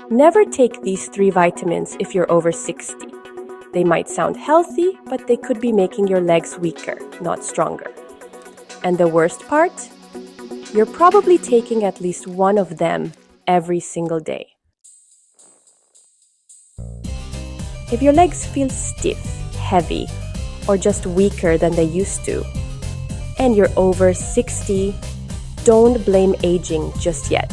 Never take these 3 vitamins if you're over 60. They might sound healthy, but they could be making your legs weaker, not stronger. And the worst part? You're probably taking at least one of them every single day. If your legs feel stiff, heavy, or just weaker than they used to, and you're over 60, don't blame aging just yet.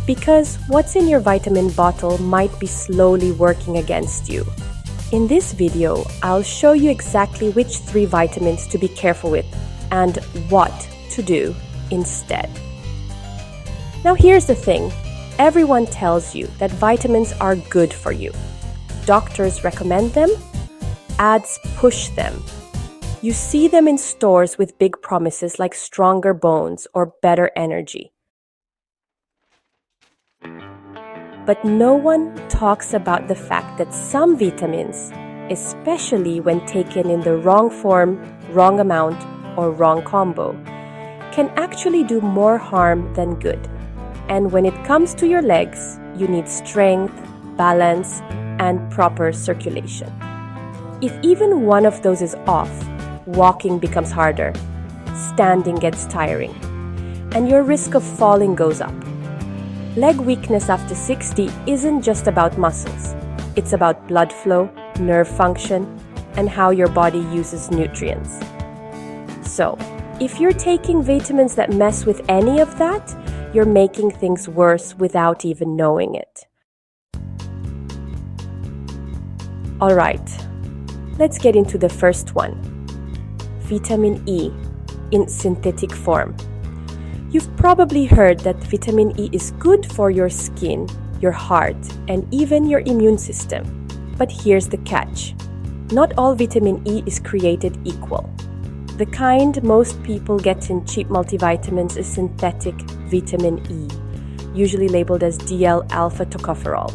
Because what's in your vitamin bottle might be slowly working against you. In this video, I'll show you exactly which 3 vitamins to be careful with and what to do instead. Now here's the thing. Everyone tells you that vitamins are good for you. Doctors recommend them. Ads push them. You see them in stores with big promises like stronger bones or better energy. But no one talks about the fact that some vitamins, especially when taken in the wrong form, wrong amount, or wrong combo, can actually do more harm than good. And when it comes to your legs, you need strength, balance, and proper circulation. If even one of those is off, walking becomes harder, standing gets tiring, and your risk of falling goes up. Leg weakness after 60 isn't just about muscles. It's about blood flow, nerve function, and how your body uses nutrients. So, if you're taking vitamins that mess with any of that, you're making things worse without even knowing it. Alright, let's get into the first one. Vitamin E in synthetic form. You've probably heard that vitamin E is good for your skin, your heart, and even your immune system. But here's the catch. Not all vitamin E is created equal. The kind most people get in cheap multivitamins is synthetic vitamin E, usually labeled as DL-alpha tocopherol.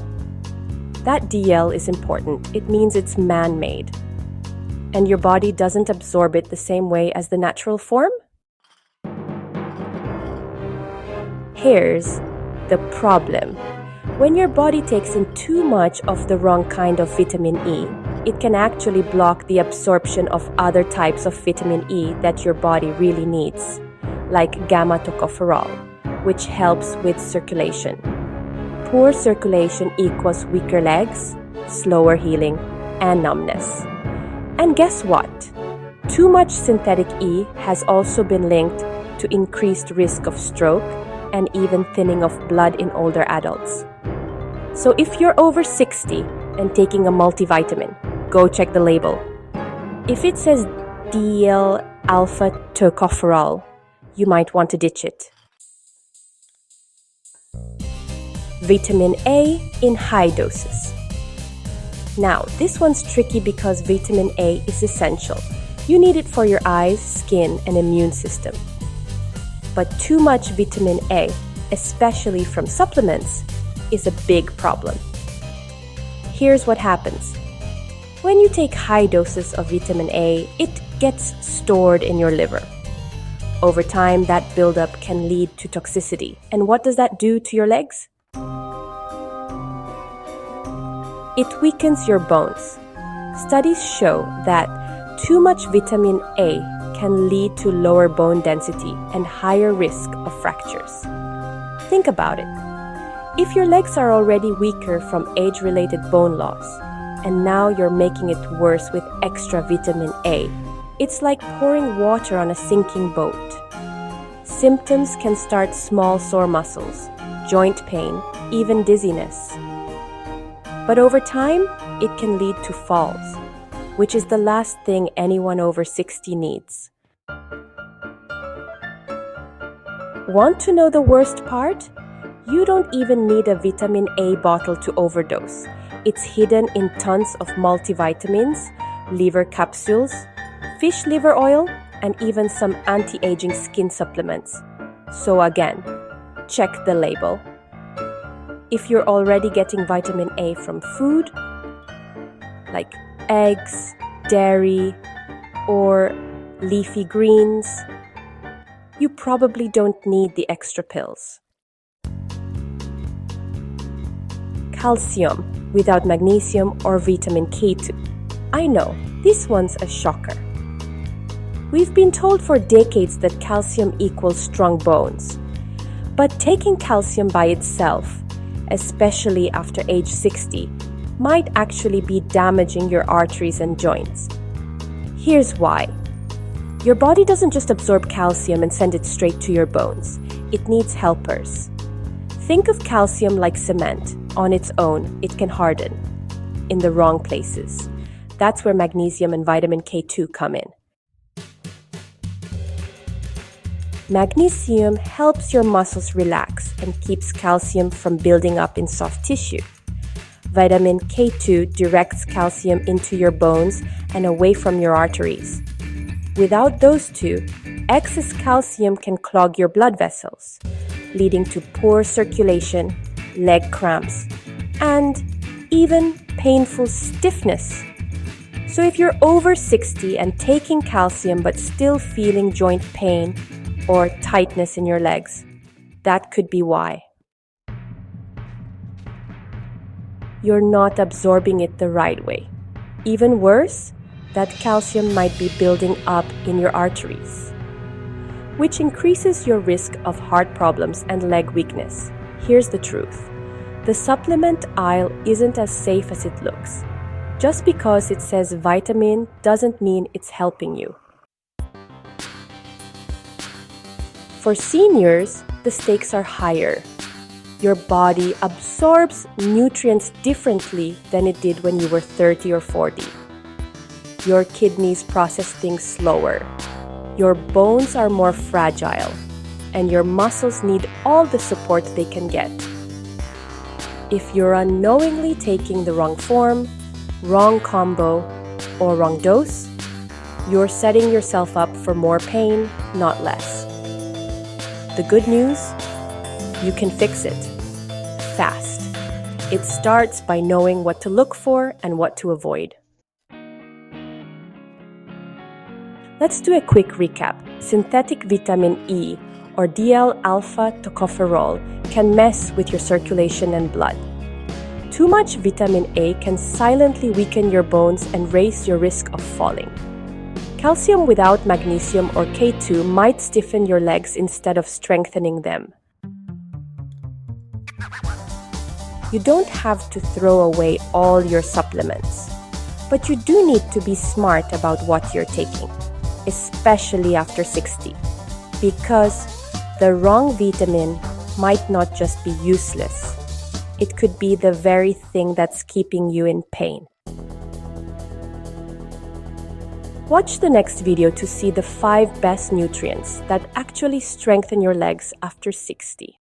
That DL is important. It means it's man-made. And your body doesn't absorb it the same way as the natural form? Here's the problem. When your body takes in too much of the wrong kind of vitamin E, it can actually block the absorption of other types of vitamin E that your body really needs, like gamma tocopherol, which helps with circulation. Poor circulation equals weaker legs, slower healing, and numbness. And guess what? Too much synthetic E has also been linked to increased risk of stroke and even thinning of blood in older adults. So if you're over 60 and taking a multivitamin, go check the label. If it says DL-alpha tocopherol, you might want to ditch it. Vitamin A in high doses. Now, this one's tricky because vitamin A is essential. You need it for your eyes, skin, and immune system. But too much vitamin A, especially from supplements, is a big problem. Here's what happens. When you take high doses of vitamin A, it gets stored in your liver. Over time, that buildup can lead to toxicity. And what does that do to your legs? It weakens your bones. Studies show that too much vitamin A can lead to lower bone density and higher risk of fractures. Think about it. If your legs are already weaker from age-related bone loss, and now you're making it worse with extra vitamin A, it's like pouring water on a sinking boat. Symptoms can start small sore muscles, joint pain, even dizziness. But over time, it can lead to falls, which is the last thing anyone over 60 needs. Want to know the worst part? You don't even need a vitamin A bottle to overdose. It's hidden in tons of multivitamins, liver capsules, fish liver oil, and even some anti-aging skin supplements. So again, check the label. If you're already getting vitamin A from food, like eggs, dairy, or leafy greens, you probably don't need the extra pills. calcium without magnesium or vitamin K2. I know, this one's a shocker. We've been told for decades that calcium equals strong bones. But taking calcium by itself, especially after age 60, might actually be damaging your arteries and joints. Here's why. Your body doesn't just absorb calcium and send it straight to your bones. It needs helpers. Think of calcium like cement. On its own, it can harden in the wrong places. That's where magnesium and vitamin K2 come in. Magnesium helps your muscles relax and keeps calcium from building up in soft tissue. Vitamin K2 directs calcium into your bones and away from your arteries. Without those two, excess calcium can clog your blood vessels, leading to poor circulation, leg cramps, and even painful stiffness. So if you're over 60 and taking calcium but still feeling joint pain or tightness in your legs, that could be why. You're not absorbing it the right way. Even worse, that calcium might be building up in your arteries, which increases your risk of heart problems and leg weakness. Here's the truth. The supplement aisle isn't as safe as it looks. Just because it says vitamin doesn't mean it's helping you. For seniors, the stakes are higher. Your body absorbs nutrients differently than it did when you were 30 or 40. Your kidneys process things slower. Your bones are more fragile, and your muscles need all the support they can get. If you're unknowingly taking the wrong form, wrong combo, or wrong dose, you're setting yourself up for more pain, not less. The good news? You can fix it. Fast. It starts by knowing what to look for and what to avoid. Let's do a quick recap. Synthetic vitamin E, or DL-alpha tocopherol, can mess with your circulation and blood. Too much vitamin A can silently weaken your bones and raise your risk of falling. Calcium without magnesium or K2 might stiffen your legs instead of strengthening them. You don't have to throw away all your supplements, but you do need to be smart about what you're taking, especially after 60, because the wrong vitamin might not just be useless. It could be the very thing that's keeping you in pain. Watch the next video to see the 5 best nutrients that actually strengthen your legs after 60.